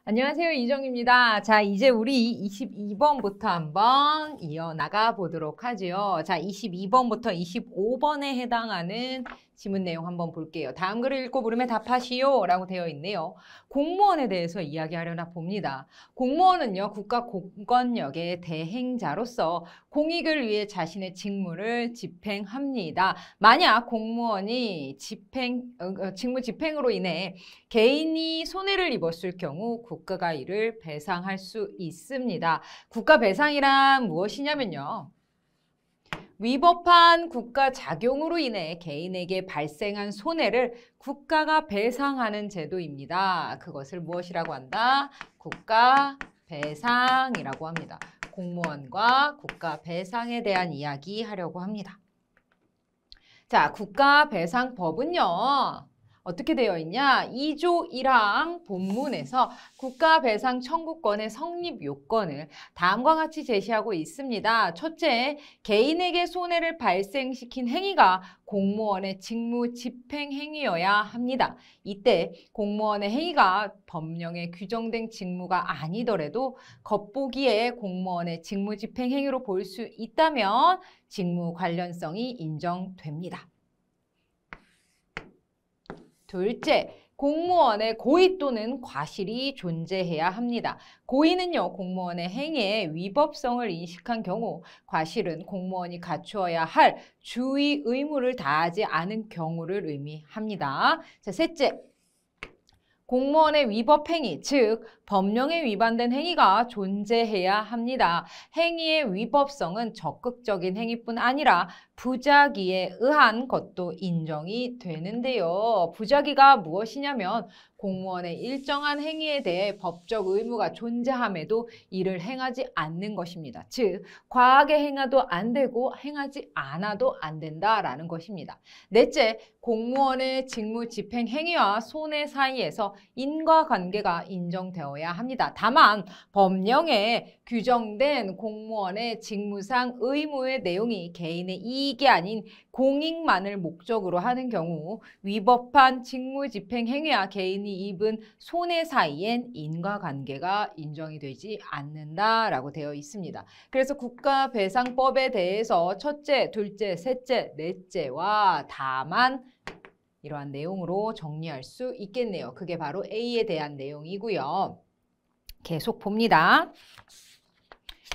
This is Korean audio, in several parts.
안녕하세요. 이정입니다. 자, 이제 우리 22번부터 한번 이어나가 보도록 하죠. 자, 22번부터 25번에 해당하는 지문 내용 한번 볼게요. 다음 글을 읽고 물음에 답하시오 라고 되어 있네요. 공무원에 대해서 이야기하려나 봅니다. 공무원은요, 국가 공권력의 대행자로서 공익을 위해 자신의 직무를 집행합니다. 만약 공무원이 직무 집행으로 인해 개인이 손해를 입었을 경우 국가가 이를 배상할 수 있습니다. 국가 배상이란 무엇이냐면요. 위법한 국가 작용으로 인해 개인에게 발생한 손해를 국가가 배상하는 제도입니다. 그것을 무엇이라고 한다? 국가 배상이라고 합니다. 공무원과 국가 배상에 대한 이야기 하려고 합니다. 자, 국가 배상법은요. 어떻게 되어 있냐? 2조 1항 본문에서 국가배상 청구권의 성립 요건을 다음과 같이 제시하고 있습니다. 첫째, 개인에게 손해를 발생시킨 행위가 공무원의 직무 집행 행위여야 합니다. 이때 공무원의 행위가 법령에 규정된 직무가 아니더라도 겉보기에 공무원의 직무 집행 행위로 볼 수 있다면 직무 관련성이 인정됩니다. 둘째, 공무원의 고의 또는 과실이 존재해야 합니다. 고의는요, 공무원의 행위의 위법성을 인식한 경우, 과실은 공무원이 갖추어야 할 주의 의무를 다하지 않은 경우를 의미합니다. 자, 셋째, 공무원의 위법 행위, 즉 법령에 위반된 행위가 존재해야 합니다. 행위의 위법성은 적극적인 행위뿐 아니라 부작위에 의한 것도 인정이 되는데요. 부작위가 무엇이냐면 공무원의 일정한 행위에 대해 법적 의무가 존재함에도 이를 행하지 않는 것입니다. 즉, 과하게 행해도 안 되고 행하지 않아도 안 된다라는 것입니다. 넷째, 공무원의 직무 집행 행위와 손해 사이에서 인과관계가 인정되어야 합니다. 다만 법령에 규정된 공무원의 직무상 의무의 내용이 개인의 이익이 아닌 공익만을 목적으로 하는 경우 위법한 직무 집행 행위와 개인이 입은 손해 사이엔 인과관계가 인정이 되지 않는다라고 되어 있습니다. 그래서 국가배상법에 대해서 첫째, 둘째, 셋째, 넷째와 다만 이러한 내용으로 정리할 수 있겠네요. 그게 바로 A에 대한 내용이고요. 계속 봅니다.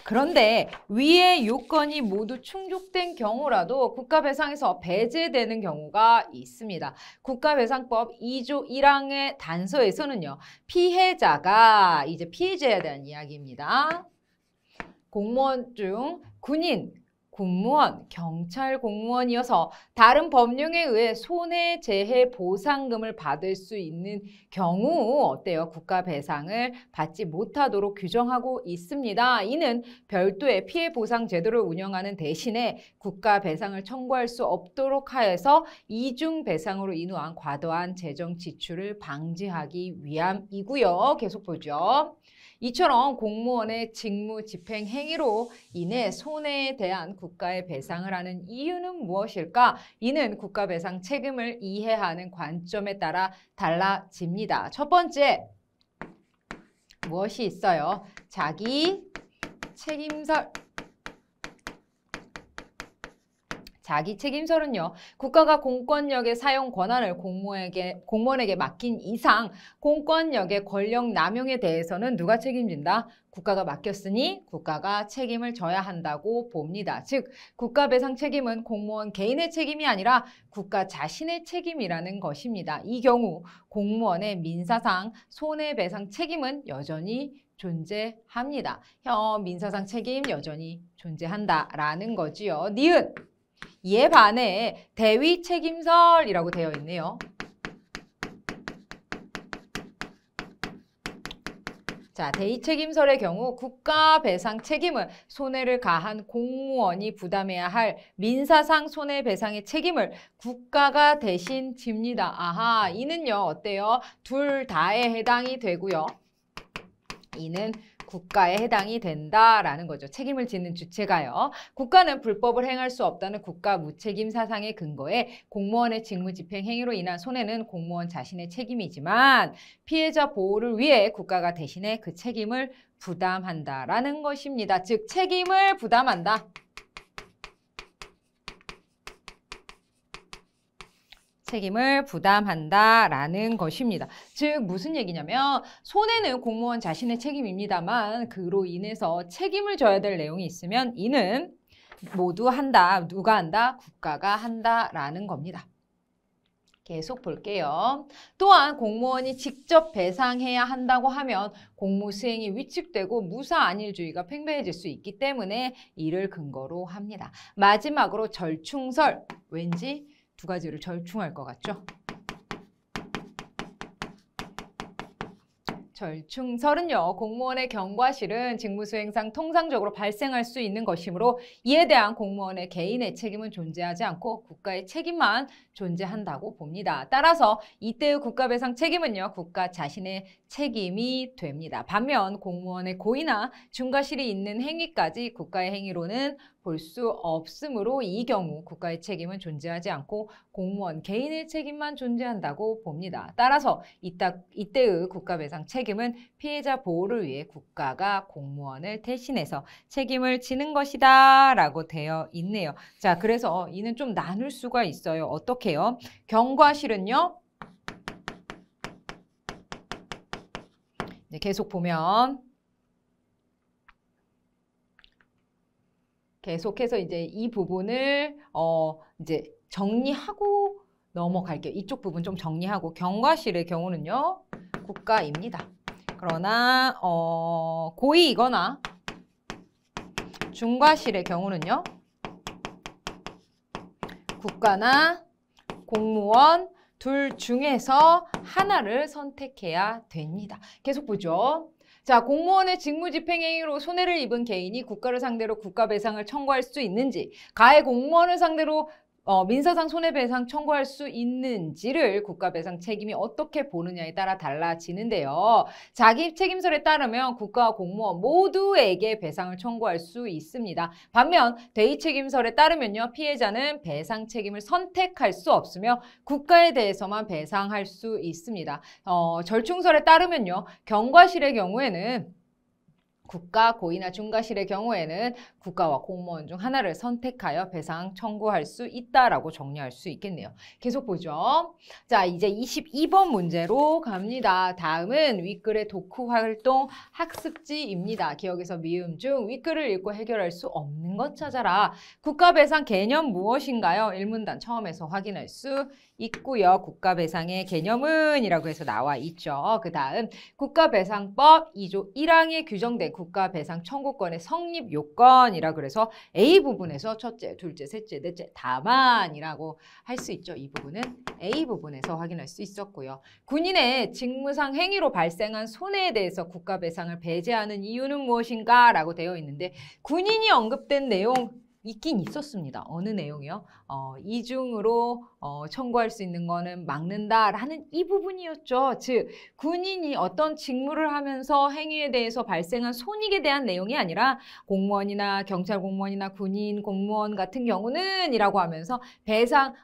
그런데 위의 요건이 모두 충족된 경우라도 국가배상에서 배제되는 경우가 있습니다. 국가배상법 2조 1항의 단서에서는요. 피해자가 이제 피해자에 대한 이야기입니다. 공무원 중 군인, 공무원, 경찰 공무원이어서 다른 법령에 의해 손해재해 보상금을 받을 수 있는 경우 어때요? 국가배상을 받지 못하도록 규정하고 있습니다. 이는 별도의 피해보상 제도를 운영하는 대신에 국가배상을 청구할 수 없도록 하여서 이중배상으로 인한 과도한 재정 지출을 방지하기 위함이고요. 계속 보죠. 이처럼 공무원의 직무 집행 행위로 인해 손해에 대한 국가의 배상을 하는 이유는 무엇일까? 이는 국가배상 책임을 이해하는 관점에 따라 달라집니다. 첫 번째, 무엇이 있어요? 자기 책임설. 자기 책임설은요. 국가가 공권력의 사용 권한을 공무원에게 맡긴 이상 공권력의 권력 남용에 대해서는 누가 책임진다? 국가가 맡겼으니 국가가 책임을 져야 한다고 봅니다. 즉, 국가배상 책임은 공무원 개인의 책임이 아니라 국가 자신의 책임이라는 것입니다. 이 경우 공무원의 민사상 손해배상 책임은 여전히 존재합니다. 민사상 책임 여전히 존재한다라는 거지요. 니은 이에 반해 대위 책임설이라고 되어 있네요. 자, 대위 책임설의 경우 국가 배상 책임은 손해를 가한 공무원이 부담해야 할 민사상 손해배상의 책임을 국가가 대신 집니다. 아하, 이는요, 어때요? 둘 다에 해당이 되고요. 이는 국가에 해당이 된다라는 거죠. 책임을 지는 주체가요. 국가는 불법을 행할 수 없다는 국가 무책임 사상의 근거에 공무원의 직무집행 행위로 인한 손해는 공무원 자신의 책임이지만 피해자 보호를 위해 국가가 대신에 그 책임을 부담한다라는 것입니다. 즉 책임을 부담한다. 책임을 부담한다라는 것입니다. 즉 무슨 얘기냐면 손해는 공무원 자신의 책임입니다만 그로 인해서 책임을 져야 될 내용이 있으면 이는 모두 한다. 누가 한다? 국가가 한다라는 겁니다. 계속 볼게요. 또한 공무원이 직접 배상해야 한다고 하면 공무 수행이 위축되고 무사안일주의가 팽배해질 수 있기 때문에 이를 근거로 합니다. 마지막으로 절충설. 왠지 두 가지를 절충할 것 같죠? 절충설은요. 공무원의 경과실은 직무수행상 통상적으로 발생할 수 있는 것이므로 이에 대한 공무원의 개인의 책임은 존재하지 않고 국가의 책임만 존재한다고 봅니다. 따라서 이때의 국가배상 책임은요. 국가 자신의 책임이 됩니다. 반면 공무원의 고의나 중과실이 있는 행위까지 국가의 행위로는 볼 수 없으므로 이 경우 국가의 책임은 존재하지 않고 공무원 개인의 책임만 존재한다고 봅니다. 따라서 이때의 국가배상 책임은 피해자 보호를 위해 국가가 공무원을 대신해서 책임을 지는 것이다 라고 되어 있네요. 자, 그래서 이는 좀 나눌 수가 있어요. 어떻게요? 경과실은요. 네, 계속 보면 계속해서 이제 이 부분을 이제 정리하고 넘어갈게요. 이쪽 부분 좀 정리하고 경과실의 경우는요. 국가입니다. 그러나 고의이거나 중과실의 경우는요. 국가나 공무원 둘 중에서 하나를 선택해야 됩니다. 계속 보죠. 자, 공무원의 직무집행행위로 손해를 입은 개인이 국가를 상대로 국가배상을 청구할 수 있는지, 가해 공무원을 상대로 민사상 손해배상 청구할 수 있는지를 국가배상 책임이 어떻게 보느냐에 따라 달라지는데요. 자기 책임설에 따르면 국가와 공무원 모두에게 배상을 청구할 수 있습니다. 반면 대의 책임설에 따르면요. 피해자는 배상 책임을 선택할 수 없으며 국가에 대해서만 배상할 수 있습니다. 절충설에 따르면요. 경과실의 경우에는 국가, 고의나 중과실의 경우에는 국가와 공무원 중 하나를 선택하여 배상 청구할 수 있다라고 정리할 수 있겠네요. 계속 보죠. 자, 이제 22번 문제로 갑니다. 다음은 윗글의 독후활동 학습지입니다. 기억에서 미음 중 윗글을 읽고 해결할 수 없는 것 찾아라. 국가배상 개념 무엇인가요? 1문단 처음에서 확인할 수 있고요. 국가배상의 개념은 이라고 해서 나와 있죠. 그 다음 국가배상법 2조 1항에 규정된 국가배상 청구권의 성립 요건이라 그래서 A 부분에서 첫째, 둘째, 셋째, 넷째, 다만이라고 할 수 있죠. 이 부분은 A 부분에서 확인할 수 있었고요. 군인의 직무상 행위로 발생한 손해에 대해서 국가배상을 배제하는 이유는 무엇인가? 라고 되어 있는데 군인이 언급된 내용 있긴 있었습니다. 어느 내용이요? 이중으로 청구할 수 있는 거는 막는다라는 이 부분이었죠. 즉 군인이 어떤 직무를 하면서 행위에 대해서 발생한 손익에 대한 내용이 아니라 공무원이나 경찰 공무원이나 군인 공무원 같은 경우는 이라고 하면서 배상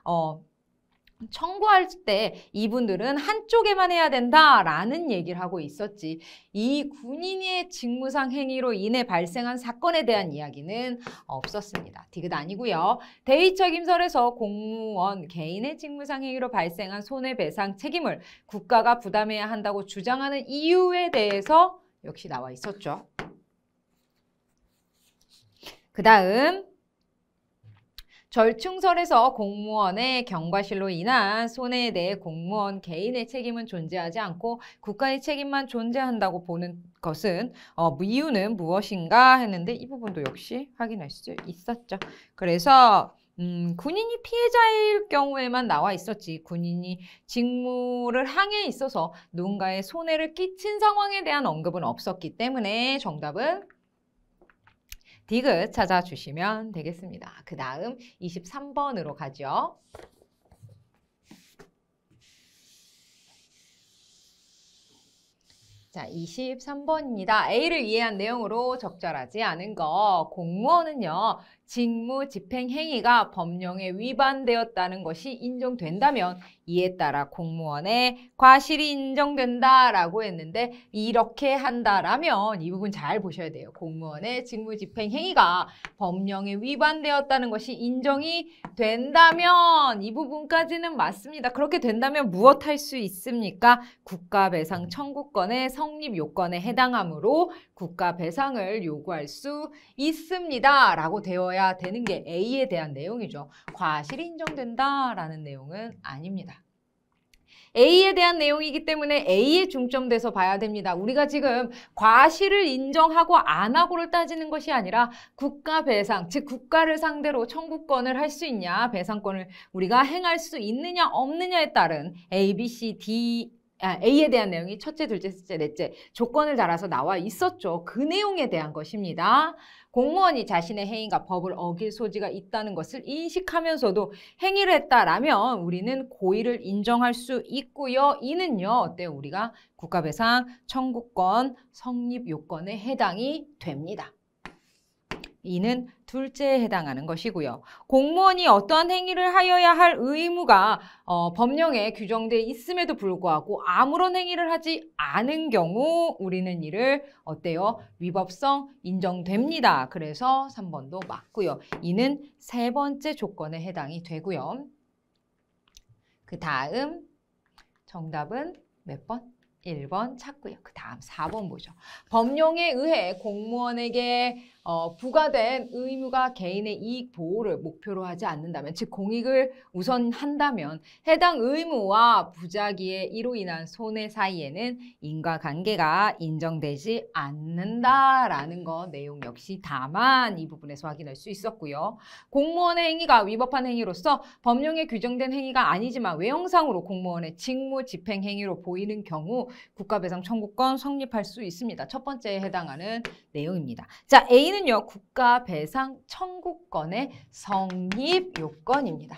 청구할 때 이분들은 한쪽에만 해야 된다라는 얘기를 하고 있었지. 이 군인의 직무상 행위로 인해 발생한 사건에 대한 이야기는 없었습니다. 디귿 아니고요. 대의책임설에서 공무원 개인의 직무상 행위로 발생한 손해배상 책임을 국가가 부담해야 한다고 주장하는 이유에 대해서 역시 나와 있었죠. 그 다음 절충설에서 공무원의 경과실로 인한 손해에 대해 공무원 개인의 책임은 존재하지 않고 국가의 책임만 존재한다고 보는 것은 이유는 무엇인가 했는데 이 부분도 역시 확인할 수 있었죠. 그래서 군인이 피해자일 경우에만 나와 있었지 군인이 직무를 항해에 있어서 누군가의 손해를 끼친 상황에 대한 언급은 없었기 때문에 정답은 디귿 찾아주시면 되겠습니다. 그 다음 23번으로 가죠. 자, 23번입니다. A를 이해한 내용으로 적절하지 않은 거. 공무원은요, 직무 집행 행위가 법령에 위반되었다는 것이 인정된다면 이에 따라 공무원의 과실이 인정된다라고 했는데 이렇게 한다라면 이 부분 잘 보셔야 돼요. 공무원의 직무 집행 행위가 법령에 위반되었다는 것이 인정이 된다면 이 부분까지는 맞습니다. 그렇게 된다면 무엇 할 수 있습니까? 국가배상 청구권의 성립 요건에 해당하므로 국가배상을 요구할 수 있습니다. 라고 되어야 되는 게 A에 대한 내용이죠. 과실이 인정된다라는 내용은 아닙니다. A에 대한 내용이기 때문에 A에 중점돼서 봐야 됩니다. 우리가 지금 과실을 인정하고 안 하고를 따지는 것이 아니라 국가배상, 즉 국가를 상대로 청구권을 할 수 있냐, 배상권을 우리가 행할 수 있느냐 없느냐에 따른 A, B, C, D, A에 대한 내용이 첫째, 둘째, 셋째, 넷째 조건을 달아서 나와 있었죠. 그 내용에 대한 것입니다. 공무원이 자신의 행위가 법을 어길 소지가 있다는 것을 인식하면서도 행위를 했다라면 우리는 고의를 인정할 수 있고요. 이는요, 어때요? 우리가 국가배상 청구권 성립 요건에 해당이 됩니다. 이는 둘째에 해당하는 것이고요. 공무원이 어떠한 행위를 하여야 할 의무가 법령에 규정되어 있음에도 불구하고 아무런 행위를 하지 않은 경우 우리는 이를 어때요? 위법성 인정됩니다. 그래서 3번도 맞고요. 이는 세 번째 조건에 해당이 되고요. 그 다음 정답은 몇 번? 1번 찾고요. 그 다음 4번 보죠. 법령에 의해 공무원에게 부과된 의무가 개인의 이익 보호를 목표로 하지 않는다면, 즉 공익을 우선한다면 해당 의무와 부작위의 이로 인한 손해 사이에는 인과관계가 인정되지 않는다라는 거 내용 역시 다만 이 부분에서 확인할 수 있었고요. 공무원의 행위가 위법한 행위로서 법령에 규정된 행위가 아니지만 외형상으로 공무원의 직무 집행 행위로 보이는 경우 국가배상 청구권 성립할 수 있습니다. 첫 번째에 해당하는 내용입니다. 자, A는요, 국가배상 청구권의 성립 요건입니다.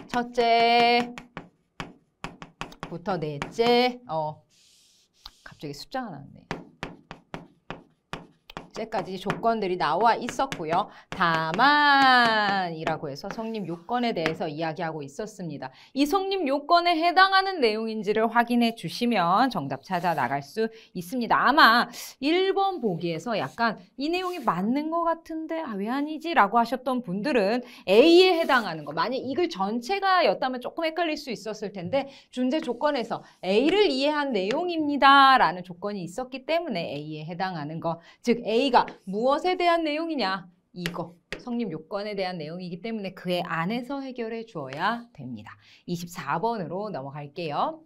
첫째부터 넷째, 갑자기 숫자가 나왔네. 까지 조건들이 나와 있었고요. 다만이라고 해서 성립 요건에 대해서 이야기하고 있었습니다. 이 성립 요건에 해당하는 내용인지를 확인해 주시면 정답 찾아 나갈 수 있습니다. 아마 1번 보기에서 약간 이 내용이 맞는 것 같은데 왜 아니지? 라고 하셨던 분들은 A에 해당하는 거, 만약 이글 전체가 였다면 조금 헷갈릴 수 있었을 텐데 준재 조건에서 A를 이해한 내용입니다 라는 조건이 있었기 때문에 A에 해당하는 거, 즉 A가 무엇에 대한 내용이냐? 이거 성립 요건에 대한 내용이기 때문에 그의 안에서 해결해 주어야 됩니다. 24번으로 넘어갈게요.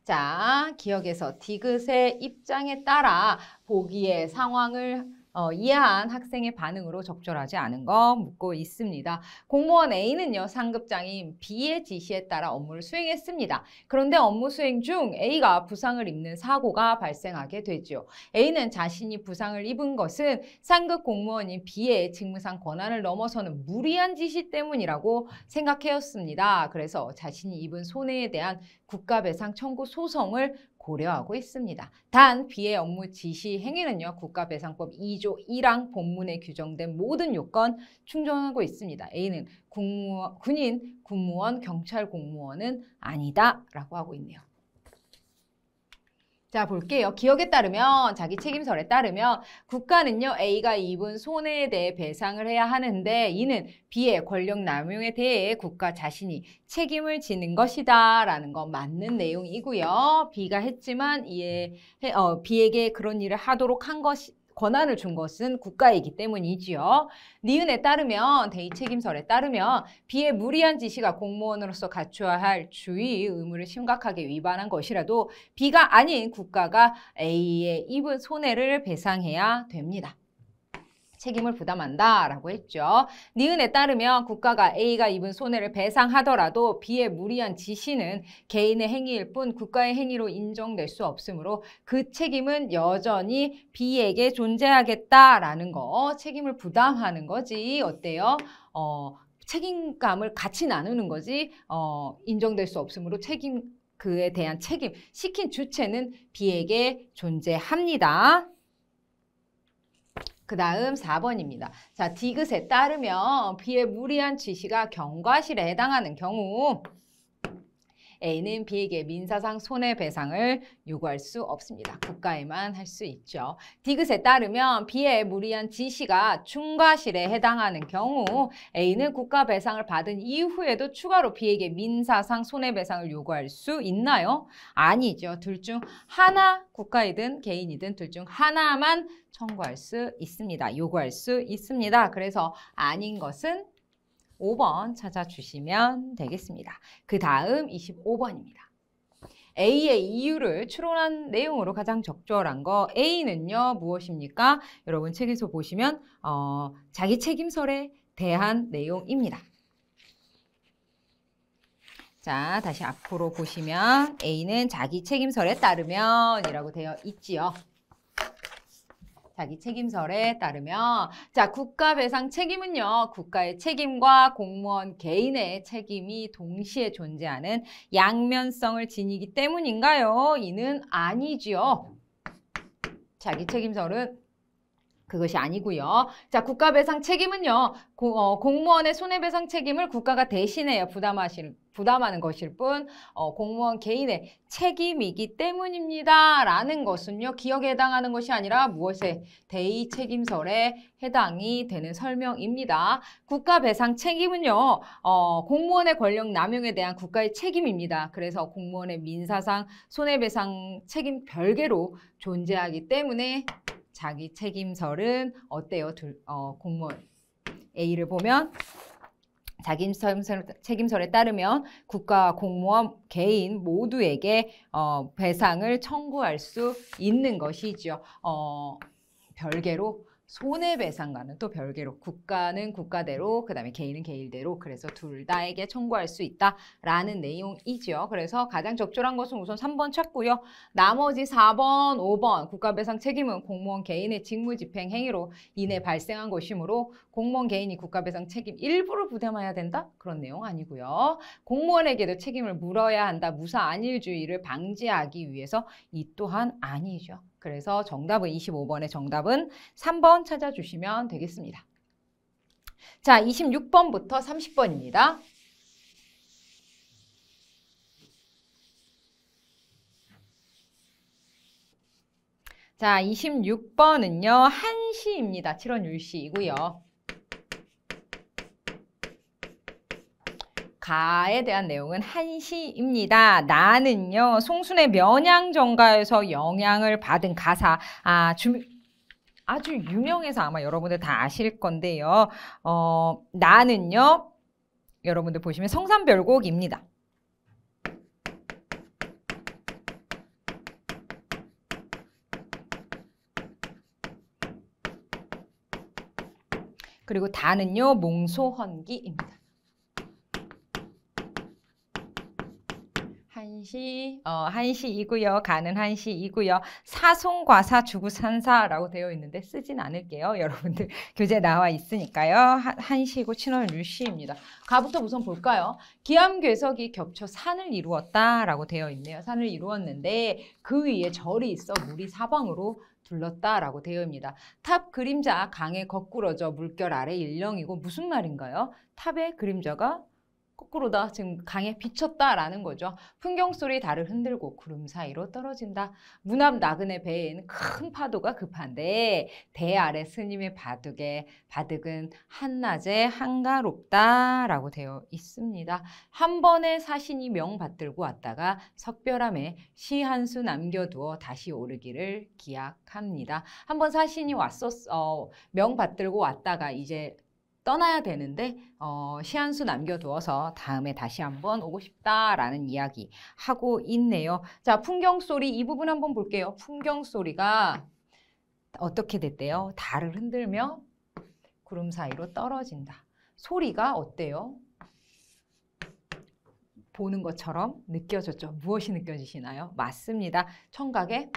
자, 기억에서 디귿의 입장에 따라 보기의 상황을 이해한 학생의 반응으로 적절하지 않은 거 묻고 있습니다. 공무원 A는요, 상급장인 B의 지시에 따라 업무를 수행했습니다. 그런데 업무 수행 중 A가 부상을 입는 사고가 발생하게 되죠. A는 자신이 부상을 입은 것은 상급 공무원인 B의 직무상 권한을 넘어서는 무리한 지시 때문이라고 생각하였습니다. 그래서 자신이 입은 손해에 대한 국가배상 청구 소송을 고려하고 있습니다. 단 B의 업무 지시 행위는요, 국가배상법 2조 1항 본문에 규정된 모든 요건 충족하고 있습니다. A는 군인, 군무원, 경찰 공무원은 아니다 라고 하고 있네요. 자, 볼게요. 기억에 따르면, 자기 책임설에 따르면 국가는요, A가 입은 손해에 대해 배상을 해야 하는데 이는 B의 권력 남용에 대해 국가 자신이 책임을 지는 것이다 라는 건 맞는 내용이고요. B가 했지만 B에게 그런 일을 하도록 한 것이 권한을 준 것은 국가이기 때문이지요. 니은에 따르면, 대의 책임설에 따르면 B의 무리한 지시가 공무원으로서 갖춰야 할 주의 의무를 심각하게 위반한 것이라도 B가 아닌 국가가 A의 입은 손해를 배상해야 됩니다. 책임을 부담한다라고 했죠. 니은에 따르면 국가가 A가 입은 손해를 배상하더라도 B의 무리한 지시는 개인의 행위일 뿐 국가의 행위로 인정될 수 없으므로 그 책임은 여전히 B에게 존재하겠다라는 거, 책임을 부담하는 거지. 어때요? 책임감을 같이 나누는 거지. 인정될 수 없으므로 책임 그에 대한 책임, 시킨 주체는 B에게 존재합니다. 그 다음 4번입니다. 자, 디귿에 따르면 B의 무리한 지시가 경과실에 해당하는 경우 A는 B에게 민사상 손해배상을 요구할 수 없습니다. 국가에만 할 수 있죠. 디귿에 따르면 B의 무리한 지시가 중과실에 해당하는 경우 A는 국가배상을 받은 이후에도 추가로 B에게 민사상 손해배상을 요구할 수 있나요? 아니죠. 둘 중 하나, 국가이든 개인이든 둘 중 하나만 청구할 수 있습니다. 요구할 수 있습니다. 그래서 아닌 것은 5번 찾아주시면 되겠습니다. 그 다음 25번입니다. A의 이유를 추론한 내용으로 가장 적절한 거 A는요 무엇입니까? 여러분 책에서 보시면 자기 책임설에 대한 내용입니다. 자, 다시 앞으로 보시면 A는 자기 책임설에 따르면 이라고 되어 있지요. 자기 책임설에 따르면 자, 국가배상 책임은요. 국가의 책임과 공무원 개인의 책임이 동시에 존재하는 양면성을 지니기 때문인가요? 이는 아니지요. 자기 책임설은 그것이 아니고요. 자, 국가배상 책임은요. 공무원의 손해배상 책임을 국가가 대신해요. 부담하는 것일 뿐 공무원 개인의 책임이기 때문입니다. 라는 것은요. 기억에 해당하는 것이 아니라 무엇에? 대의 책임설에 해당이 되는 설명입니다. 국가배상 책임은요. 공무원의 권력 남용에 대한 국가의 책임입니다. 그래서 공무원의 민사상 손해배상 책임 별개로 존재하기 때문에 자기 책임설은 어때요? 공무원 A를 보면 자기 책임설에 따르면 국가와 공무원, 개인 모두에게 배상을 청구할 수 있는 것이죠. 별개로 손해배상과는 또 별개로 국가는 국가대로 그다음에 개인은 개인대로 그래서 둘 다에게 청구할 수 있다라는 내용이죠. 그래서 가장 적절한 것은 우선 3번 찾고요. 나머지 4번, 5번 국가배상 책임은 공무원 개인의 직무집행 행위로 인해 발생한 것이므로 공무원 개인이 국가배상 책임 일부를 부담해야 된다? 그런 내용 아니고요. 공무원에게도 책임을 물어야 한다. 무사안일주의를 방지하기 위해서 이 또한 아니죠. 그래서 정답은 25번의 정답은 3번 찾아주시면 되겠습니다. 자, 26번부터 30번입니다. 자, 26번은요. 한시입니다. 7원 율시이고요. 가에 대한 내용은 한시입니다. 나는요. 송순의 면양정가에서 영향을 받은 가사. 아주 유명해서 아마 여러분들 다 아실 건데요. 나는요. 여러분들 보시면 성산별곡입니다. 그리고 다는요. 몽소헌기입니다. 한시이고요. 가는 한시이고요. 사송과사 주구산사라고 되어 있는데 쓰진 않을게요. 여러분들 교재 나와 있으니까요. 한시이고 친월 율시입니다. 가부터 우선 볼까요? 기암괴석이 겹쳐 산을 이루었다라고 되어 있네요. 산을 이루었는데 그 위에 절이 있어 물이 사방으로 둘렀다라고 되어 있습니다. 탑 그림자 강에 거꾸러져 물결 아래 일령이고 무슨 말인가요? 탑의 그림자가 거꾸로다. 지금 강에 비쳤다라는 거죠. 풍경 소리 달을 흔들고 구름 사이로 떨어진다. 문 앞 나그네 배엔 큰 파도가 급한데 대 아래 스님의 바둑은 한낮에 한가롭다라고 되어 있습니다. 한 번에 사신이 명 받들고 왔다가 석별함에 시 한 수 남겨두어 다시 오르기를 기약합니다. 한 번 사신이 명 받들고 왔다가 이제 떠나야 되는데 시 한 수 남겨두어서 다음에 다시 한번 오고 싶다라는 이야기 하고 있네요. 자, 풍경소리 이 부분 한번 볼게요. 풍경소리가 어떻게 됐대요? 달을 흔들며 구름 사이로 떨어진다. 소리가 어때요? 보는 것처럼 느껴졌죠? 무엇이 느껴지시나요? 맞습니다. 청각에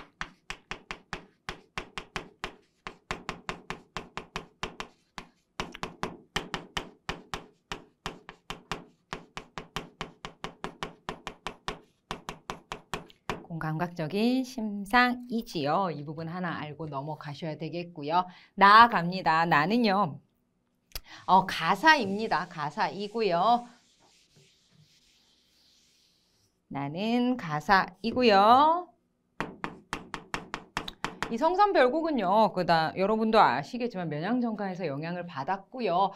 공감각적인 심상이지요. 이 부분 하나 알고 넘어가셔야 되겠고요. 나아갑니다. 나는요. 가사입니다. 가사이고요. 나는 가사이고요. 이 성산별곡은요, 여러분도 아시겠지만 면양정가에서 영향을 받았고요.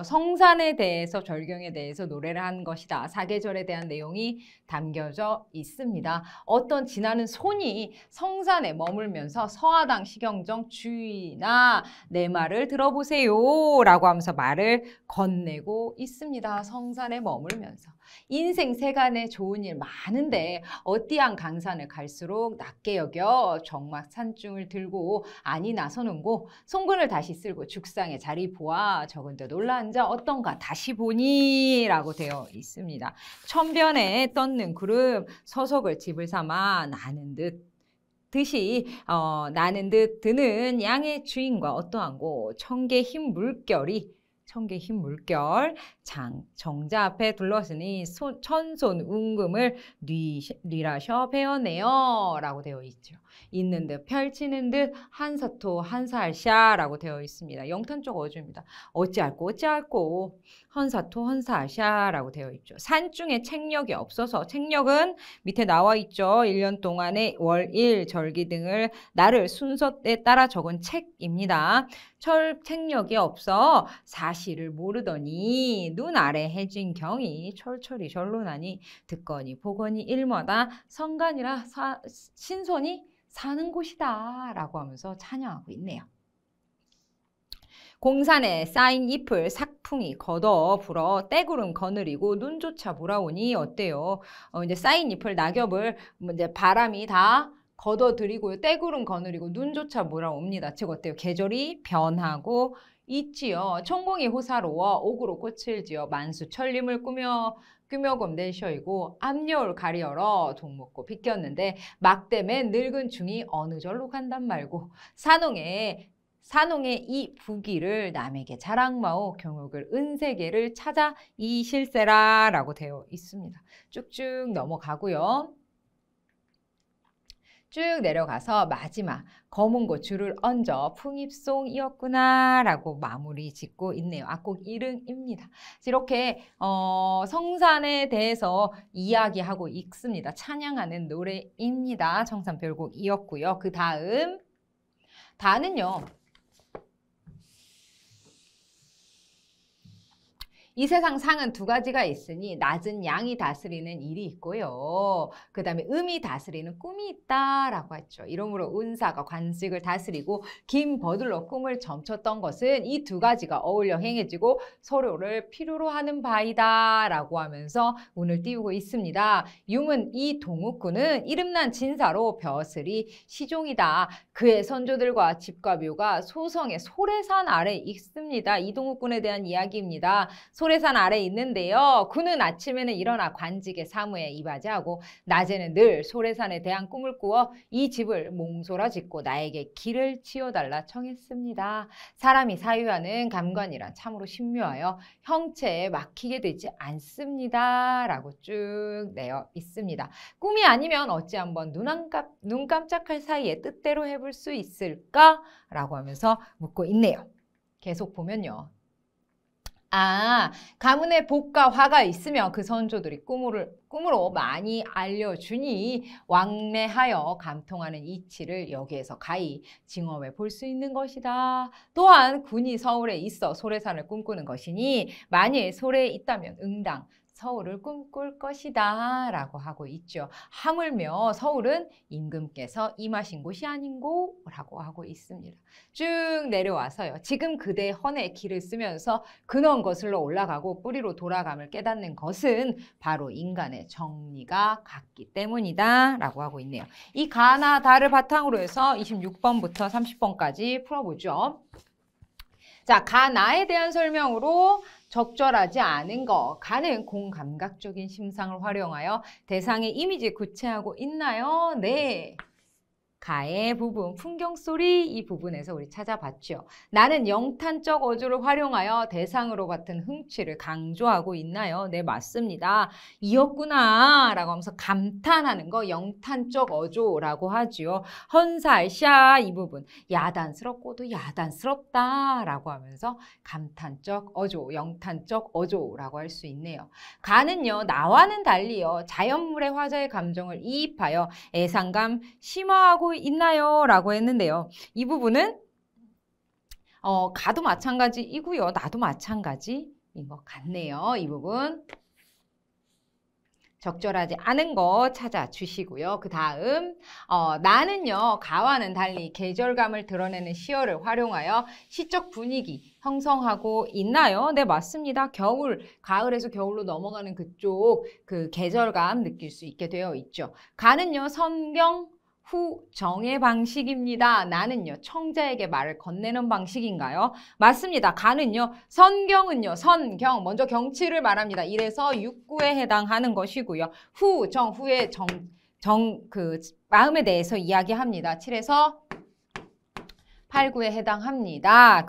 성산에 대해서, 절경에 대해서 노래를 한 것이다. 사계절에 대한 내용이 담겨져 있습니다. 어떤 지나는 손이 성산에 머물면서 서하당 시경정 주인아 내 말을 들어보세요 라고 하면서 말을 건네고 있습니다. 성산에 머물면서. 인생 세간에 좋은 일 많은데 어디한 강산을 갈수록 낮게 여겨 정막 산중을 들고 아니 나서는고 송근을 다시 쓸고 죽상에 자리 보아 적은데 놀라앉아 어떤가 다시 보니 라고 되어 있습니다. 천변에 떴는 구름 서석을 집을 삼아 나는 듯 드는 양의 주인과 어떠한고 청개 흰 물결 정자 앞에 둘러쓰니 천손 운금을 뉘라셔 베어내요 라고 되어 있죠. 있는 듯 펼치는 듯 한사토 한사알샤 라고 되어 있습니다. 영탄쪽 어조입니다. 어찌할꼬 헌사토 헌사알샤 라고 되어 있죠. 산중에 책력이 없어서 책력은 밑에 나와 있죠. 1년 동안의 월일 절기 등을 날을 순서에 따라 적은 책입니다. 책력이 없어 사실을 모르더니 눈 아래 해진 경이 철철이 절로나니 듣거니 보거니 일마다 성간이라 신선이 사는 곳이다 라고 하면서 찬양하고 있네요. 공산에 쌓인 잎을 삭풍이 걷어 불어 떼구름 거느리고 눈조차 불어오니 어때요? 이제 쌓인 잎을 낙엽을 이제 바람이 다 걷어들이고 떼구름 거느리고 눈조차 몰아옵니다. 즉 어때요? 계절이 변하고 있지요. 천공이 호사로워 옥으로 꽃을 지어 만수 천림을 꾸며곰 내셔이고 암여울 가리얼어 동목고 빗겼는데 막대매 늙은 중이 어느 절로 간단 말고 산홍의 이 부기를 남에게 자랑마오 경옥을 은세계를 찾아 이 실세라 라고 되어 있습니다. 쭉쭉 넘어가고요. 쭉 내려가서 마지막 검은 고추를 얹어 풍입송이었구나 라고 마무리 짓고 있네요. 악곡 일흥입니다. 이렇게 성산에 대해서 이야기하고 있습니다. 찬양하는 노래입니다. 성산별곡이었고요. 그 다음 다는요. 이 세상 상은 두 가지가 있으니 낮은 양이 다스리는 일이 있고요. 그 다음에 음이 다스리는 꿈이 있다라고 했죠. 이러므로 은사가 관직을 다스리고 긴 버들로 꿈을 점쳤던 것은 이 두 가지가 어울려 행해지고 서로를 필요로 하는 바이다 라고 하면서 운을 띄우고 있습니다. 융은 이 동욱군은 이름난 진사로 벼슬이 시종이다. 그의 선조들과 집과 묘가 소성의 소래산 아래 있습니다. 이동욱군에 대한 이야기입니다. 소래산 아래 있는데요. 그는 아침에는 일어나 관직의 사무에 이바지하고 낮에는 늘 소래산에 대한 꿈을 꾸어 이 집을 몽소라 짓고 나에게 길을 치워달라 청했습니다. 사람이 사유하는 감관이란 참으로 신묘하여 형체에 막히게 되지 않습니다. 라고 쭉 되어 있습니다. 꿈이 아니면 어찌 한번 눈 깜짝할 사이에 뜻대로 해볼 수 있을까? 라고 하면서 묻고 있네요. 계속 보면요. 가문에 복과 화가 있으면 그 선조들이 꿈으로 많이 알려주니 왕래하여 감통하는 이치를 여기에서 가히 징험해 볼 수 있는 것이다. 또한 군이 서울에 있어 소래산을 꿈꾸는 것이니 만일 소래에 있다면 응당 서울을 꿈꿀 것이다 라고 하고 있죠. 하물며 서울은 임금께서 임하신 곳이 아닌고 라고 하고 있습니다. 쭉 내려와서요. 지금 그대 헌의 길을 쓰면서 근원 거슬러 올라가고 뿌리로 돌아감을 깨닫는 것은 바로 인간의 정리가 같기 때문이다 라고 하고 있네요. 이 가나 다를 바탕으로 해서 26번부터 30번까지 풀어보죠. 자, 가나에 대한 설명으로 적절하지 않은 거. 가는 공감각적인 심상을 활용하여 대상의 이미지 구체하고 있나요? 네. 가의 부분, 풍경소리 이 부분에서 우리 찾아봤죠. 나는 영탄적 어조를 활용하여 대상으로 같은 흥취를 강조하고 있나요? 네, 맞습니다. 이었구나 라고 하면서 감탄하는 거 영탄적 어조라고 하지요. 헌살샤 이 부분, 야단스럽고도 야단스럽다 라고 하면서 감탄적 어조, 영탄적 어조라고 할 수 있네요. 가는요, 나와는 달리요, 자연물의 화자의 감정을 이입하여 애상감 심화하고 있나요? 라고 했는데요. 이 부분은 가도 마찬가지이고요. 나도 마찬가지인 것 같네요. 이 부분. 적절하지 않은 거 찾아주시고요. 그 다음 나는요, 가와는 달리 계절감을 드러내는 시어를 활용하여 시적 분위기 형성하고 있나요? 네, 맞습니다. 겨울, 가을에서 겨울로 넘어가는 그쪽 그 계절감 느낄 수 있게 되어 있죠. 가는요, 선경 후 정의 방식입니다. 나는요, 청자에게 말을 건네는 방식인가요? 맞습니다. 가는요, 선경은요, 선경, 먼저 경치를 말합니다. 이래서 육구에 해당하는 것이고요. 후, 정, 후에 그 마음에 대해서 이야기합니다. 7에서 8구에 해당합니다.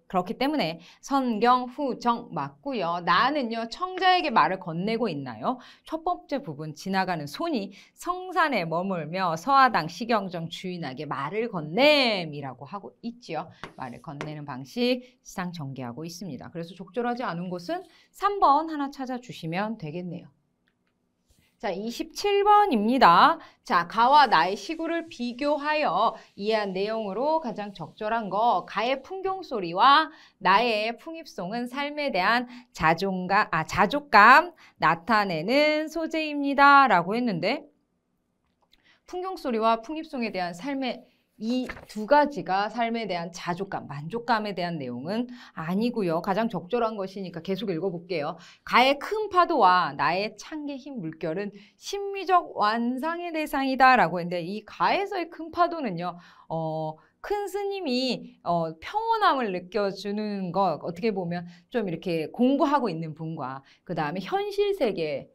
그렇기 때문에 선경, 후, 정 맞고요. 나는요, 청자에게 말을 건네고 있나요? 첫 번째 부분, 지나가는 손이 성산에 머물며 서하당 시경정 주인에게 말을 건냄이라고 하고 있지요. 말을 건네는 방식 시상 전개하고 있습니다. 그래서 적절하지 않은 곳은 3번 하나 찾아주시면 되겠네요. 자, 27번입니다. 자, 가와 나의 시구를 비교하여 이해한 내용으로 가장 적절한 거, 가의 풍경소리와 나의 풍입송은 삶에 대한 자족감 나타내는 소재입니다. 라고 했는데, 풍경소리와 풍입송에 대한 이 두 가지가 삶에 대한 자족감, 만족감에 대한 내용은 아니고요. 가장 적절한 것이니까 계속 읽어볼게요. 가의 큰 파도와 나의 창게 흰 물결은 심미적 완상의 대상이다 라고 했는데, 이 가에서의 큰 파도는요, 큰 스님이 평온함을 느껴주는 것, 어떻게 보면 좀 이렇게 공부하고 있는 분과 그 다음에 현실 세계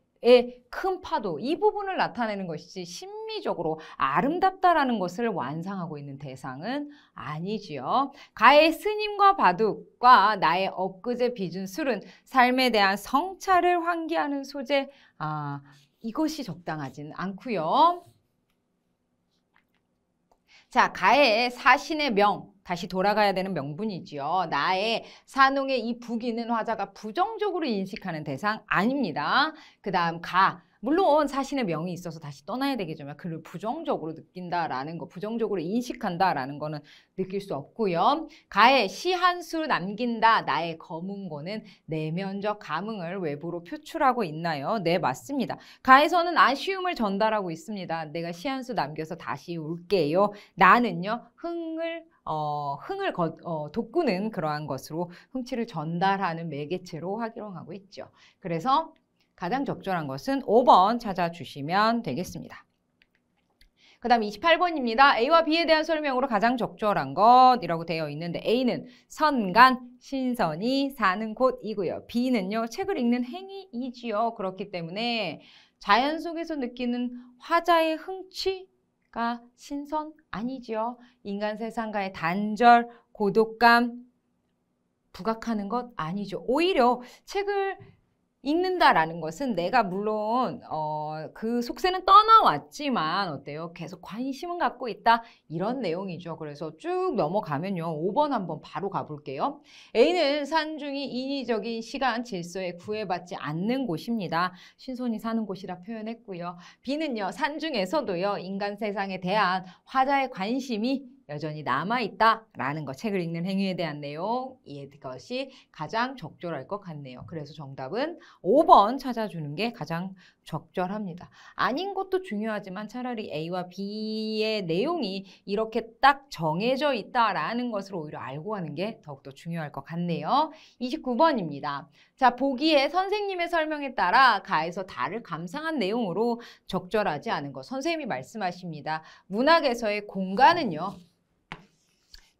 큰 파도, 이 부분을 나타내는 것이지 심미적으로 아름답다라는 것을 완상하고 있는 대상은 아니지요. 가의 스님과 바둑과 나의 엊그제 빚은 술은 삶에 대한 성찰을 환기하는 소재, 이것이 적당하진 않고요. 자, 가의 사신의 명, 다시 돌아가야 되는 명분이지요. 나의 산홍의 이 북이는 화자가 부정적으로 인식하는 대상 아닙니다. 그 다음 물론 사신의 명이 있어서 다시 떠나야 되겠지만 그를 부정적으로 느낀다라는 거, 부정적으로 인식한다라는 거는 느낄 수 없고요. 가의 시 한 수 남긴다. 나의 검은고는 내면적 감흥을 외부로 표출하고 있나요? 네, 맞습니다. 가에서는 아쉬움을 전달하고 있습니다. 내가 시 한 수 남겨서 다시 올게요. 나는요, 흥을 돋구는 그러한 것으로 흥취를 전달하는 매개체로 활용하고 있죠. 그래서 가장 적절한 것은 5번 찾아주시면 되겠습니다. 그 다음 28번입니다. A와 B에 대한 설명으로 가장 적절한 것이라고 되어 있는데, A는 선간, 신선이 사는 곳이고요. B는요, 책을 읽는 행위이지요. 그렇기 때문에 자연 속에서 느끼는 화자의 흥취가 신선 아니지요. 인간 세상과의 단절, 고독감, 부각하는 것 아니죠. 오히려 책을 읽는다라는 것은 내가 물론 그 속세는 떠나왔지만 어때요? 계속 관심은 갖고 있다. 이런 내용이죠. 그래서 쭉 넘어가면요. 5번 한번 바로 가볼게요. A는 산중이 인위적인 시간 질서에 구애받지 않는 곳입니다. 신손이 사는 곳이라 표현했고요. B는요. 산중에서도요. 인간 세상에 대한 화자의 관심이 여전히 남아있다라는 거, 책을 읽는 행위에 대한 내용, 이것이 가장 적절할 것 같네요. 그래서 정답은 5번 찾아주는 게 가장 적절합니다. 아닌 것도 중요하지만 차라리 A와 B의 내용이 이렇게 딱 정해져 있다라는 것을 오히려 알고 하는 게 더욱더 중요할 것 같네요. 29번입니다. 자, 보기에 선생님의 설명에 따라 가에서 달을 감상한 내용으로 적절하지 않은 것. 선생님이 말씀하십니다. 문학에서의 공간은요,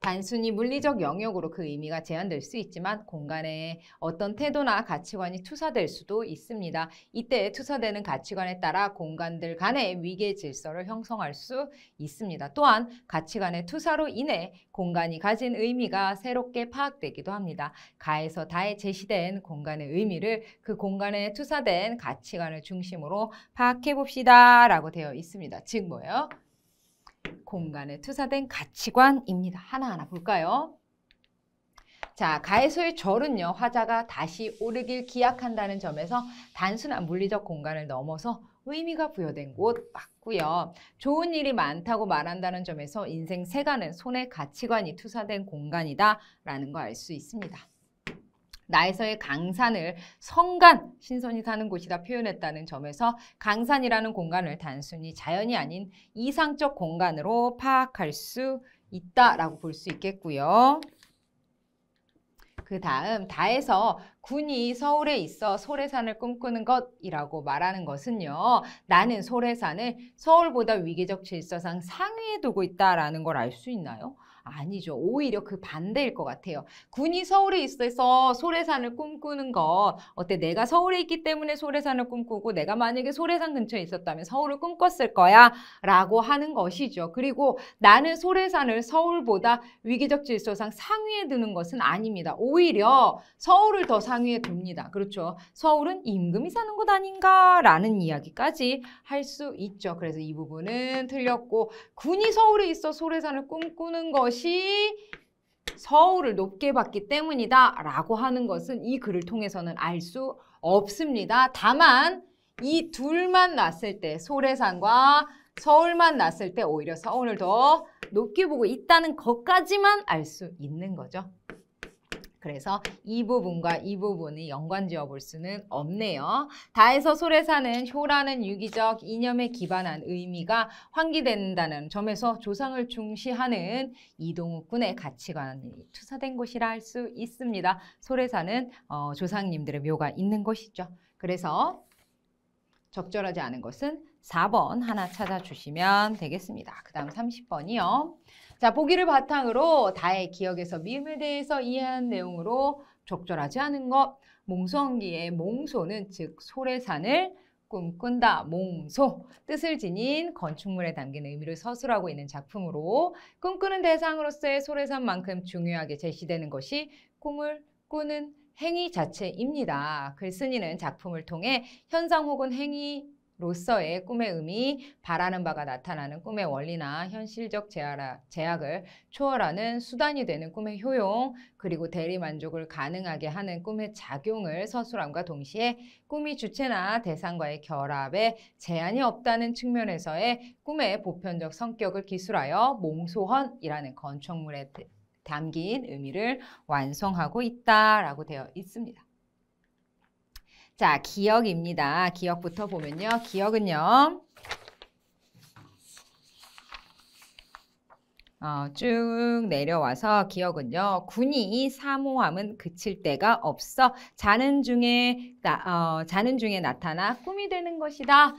단순히 물리적 영역으로 그 의미가 제한될 수 있지만 공간에 어떤 태도나 가치관이 투사될 수도 있습니다. 이때 투사되는 가치관에 따라 공간들 간의 위계 질서를 형성할 수 있습니다. 또한 가치관의 투사로 인해 공간이 가진 의미가 새롭게 파악되기도 합니다. 가에서 다에 제시된 공간의 의미를 그 공간에 투사된 가치관을 중심으로 파악해 봅시다 라고 되어 있습니다. 즉 뭐예요? 공간에 투사된 가치관입니다. 하나하나 볼까요? 자, 가에서의 절은요, 화자가 다시 오르길 기약한다는 점에서 단순한 물리적 공간을 넘어서 의미가 부여된 곳 맞고요. 좋은 일이 많다고 말한다는 점에서 인생 세간은 손의 가치관이 투사된 공간이다 라는 거 알 수 있습니다. 나에서의 강산을 성간, 신선이 사는 곳이다 표현했다는 점에서 강산이라는 공간을 단순히 자연이 아닌 이상적 공간으로 파악할 수 있다라고 볼 수 있겠고요. 그 다음 다에서 군이 서울에 있어 소래산을 꿈꾸는 것이라고 말하는 것은요. 나는 소래산을 서울보다 위계적 질서상 상위에 두고 있다라는 걸 알 수 있나요? 아니죠. 오히려 그 반대일 것 같아요. 군이 서울에 있어서 소래산을 꿈꾸는 것 어때? 내가 서울에 있기 때문에 소래산을 꿈꾸고 내가 만약에 소래산 근처에 있었다면 서울을 꿈꿨을 거야 라고 하는 것이죠. 그리고 나는 소래산을 서울보다 위계적 질서상 상위에 두는 것은 아닙니다. 오히려 서울을 더 상위에 둡니다. 그렇죠. 서울은 임금이 사는 곳 아닌가 라는 이야기까지 할 수 있죠. 그래서 이 부분은 틀렸고 군이 서울에 있어 소래산을 꿈꾸는 것이 서울을 높게 봤기 때문이다 라고 하는 것은 이 글을 통해서는 알 수 없습니다. 다만 이 둘만 났을 때 소래산과 서울만 났을 때 오히려 서울을 더 높게 보고 있다는 것까지만 알 수 있는 거죠. 그래서 이 부분과 이 부분이 연관지어 볼 수는 없네요. 다에서 소래산은 효라는 유기적 이념에 기반한 의미가 환기된다는 점에서 조상을 중시하는 이동욱군의 가치관이 투사된 곳이라 할 수 있습니다. 소래산은 조상님들의 묘가 있는 곳이죠. 그래서 적절하지 않은 것은 4번 하나 찾아주시면 되겠습니다. 그 다음 30번이요. 자, 보기를 바탕으로 다의 기억에서 미음에 대해서 이해한 내용으로 적절하지 않은 것. 몽소언기의 몽소는 즉 소래산을 꿈꾼다. 몽소. 뜻을 지닌 건축물에 담긴 의미를 서술하고 있는 작품으로 꿈꾸는 대상으로서의 소래산만큼 중요하게 제시되는 것이 꿈을 꾸는 행위 자체입니다. 글쓴이는 작품을 통해 현상 혹은 행위로서의 꿈의 의미, 바라는 바가 나타나는 꿈의 원리나 현실적 제약을 초월하는 수단이 되는 꿈의 효용, 그리고 대리만족을 가능하게 하는 꿈의 작용을 서술함과 동시에 꿈이 주체나 대상과의 결합에 제한이 없다는 측면에서의 꿈의 보편적 성격을 기술하여 몽소헌이라는 건축물에 담긴 의미를 완성하고 있다라고 되어 있습니다. 자, 기역입니다. 기역부터 보면요. 기역은요. 쭉 내려와서 기역은요. 군이 사모함은 그칠 데가 없어 자는 중에 나타나 꿈이 되는 것이다.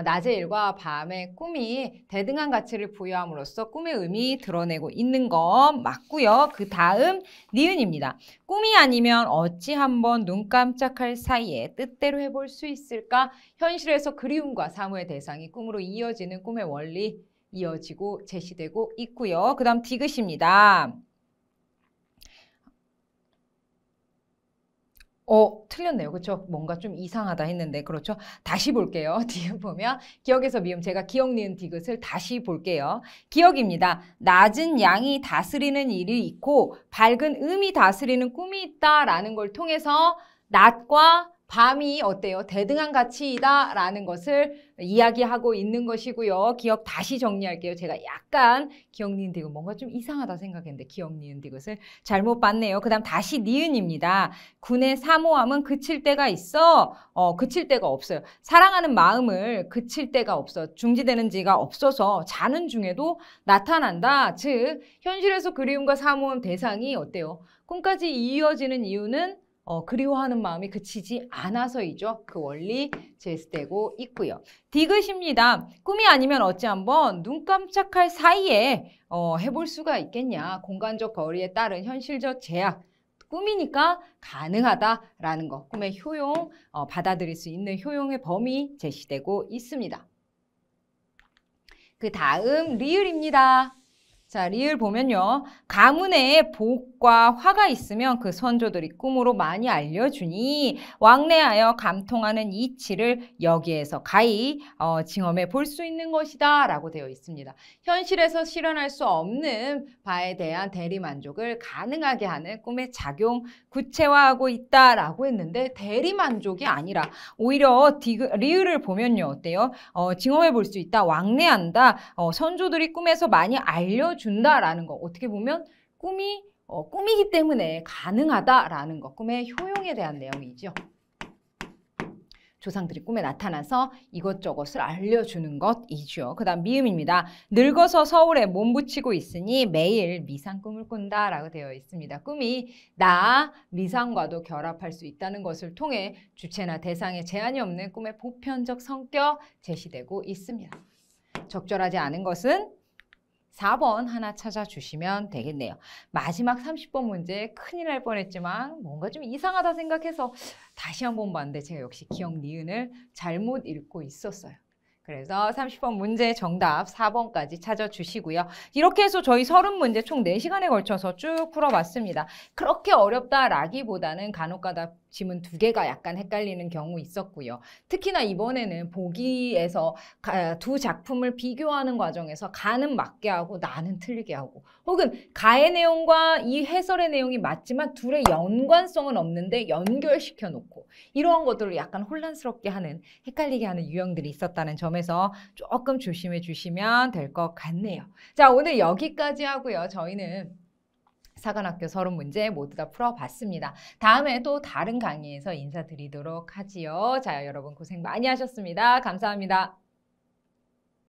낮의 일과 밤의 꿈이 대등한 가치를 부여함으로써 꿈의 의미 드러내고 있는 것 맞고요. 그 다음 니은입니다. 꿈이 아니면 어찌 한번 눈 깜짝할 사이에 뜻대로 해볼 수 있을까? 현실에서 그리움과 사모의 대상이 꿈으로 이어지는 꿈의 원리 이어지고 제시되고 있고요. 그 다음 디귿입니다. 틀렸네요. 그렇죠? 뭔가 좀 이상하다 했는데 그렇죠? 다시 볼게요. 뒤에 보면 기역에서 미음 제가 기역 니은 디귿을 다시 볼게요. 기역입니다. 낮은 양이 다스리는 일이 있고 밝은 음이 다스리는 꿈이 있다라는 걸 통해서 낮과 밤이 어때요? 대등한 가치이다 라는 것을 이야기하고 있는 것이고요. 기억 다시 정리할게요. 제가 약간 기억 니은 디귿 뭔가 좀 이상하다 생각했는데 기억 니은 디귿을 잘못 봤네요. 그 다음 다시 니은입니다. 군의 사모함은 그칠 때가 있어. 그칠 때가 없어요. 사랑하는 마음을 그칠 때가 없어. 중지되는 지가 없어서 자는 중에도 나타난다. 즉 현실에서 그리움과 사모함 대상이 어때요? 꿈까지 이어지는 이유는 그리워하는 마음이 그치지 않아서이죠. 그 원리 제시되고 있고요. 디귿입니다. 꿈이 아니면 어찌 한번 눈 깜짝할 사이에 해볼 수가 있겠냐. 공간적 거리에 따른 현실적 제약. 꿈이니까 가능하다라는 거. 꿈의 효용, 받아들일 수 있는 효용의 범위 제시되고 있습니다. 그 다음 리을입니다. 자, 리을 보면요. 가문에 복과 화가 있으면 그 선조들이 꿈으로 많이 알려주니 왕래하여 감통하는 이치를 여기에서 가히 징험해 볼 수 있는 것이다 라고 되어 있습니다. 현실에서 실현할 수 없는 바에 대한 대리만족을 가능하게 하는 꿈의 작용 구체화하고 있다라고 했는데 대리만족이 아니라 오히려 리을을 보면요. 어때요? 징험해 볼 수 있다. 왕래한다. 선조들이 꿈에서 많이 알려준다라는 거. 어떻게 보면 꿈이기 때문에 가능하다라는 거. 꿈의 효용에 대한 내용이죠. 조상들이 꿈에 나타나서 이것저것을 알려주는 것이죠. 그 다음 미음입니다. 늙어서 서울에 몸붙이고 있으니 매일 미상 꿈을 꾼다라고 되어 있습니다. 꿈이 나 미상과도 결합할 수 있다는 것을 통해 주체나 대상에 제한이 없는 꿈의 보편적 성격 제시되고 있습니다. 적절하지 않은 것은 4번 하나 찾아주시면 되겠네요. 마지막 30번 문제 큰일 날 뻔했지만 뭔가 좀 이상하다 생각해서 다시 한번 봤는데 제가 역시 기억 니은을 잘못 읽고 있었어요. 그래서 30번 문제 정답 4번까지 찾아주시고요. 이렇게 해서 저희 30문제 총 4시간에 걸쳐서 쭉 풀어봤습니다. 그렇게 어렵다라기보다는 간혹가다 지문 2개가 약간 헷갈리는 경우 있었고요. 특히나 이번에는 보기에서 두 작품을 비교하는 과정에서 가는 맞게 하고 나는 틀리게 하고 혹은 가의 내용과 이 해설의 내용이 맞지만 둘의 연관성은 없는데 연결시켜 놓고 이러한 것들을 약간 혼란스럽게 하는 헷갈리게 하는 유형들이 있었다는 점에서 조금 조심해 주시면 될 것 같네요. 자, 오늘 여기까지 하고요. 저희는 사관학교 30문제 모두 다 풀어봤습니다. 다음에 또 다른 강의에서 인사드리도록 하지요. 자, 여러분 고생 많이 하셨습니다. 감사합니다.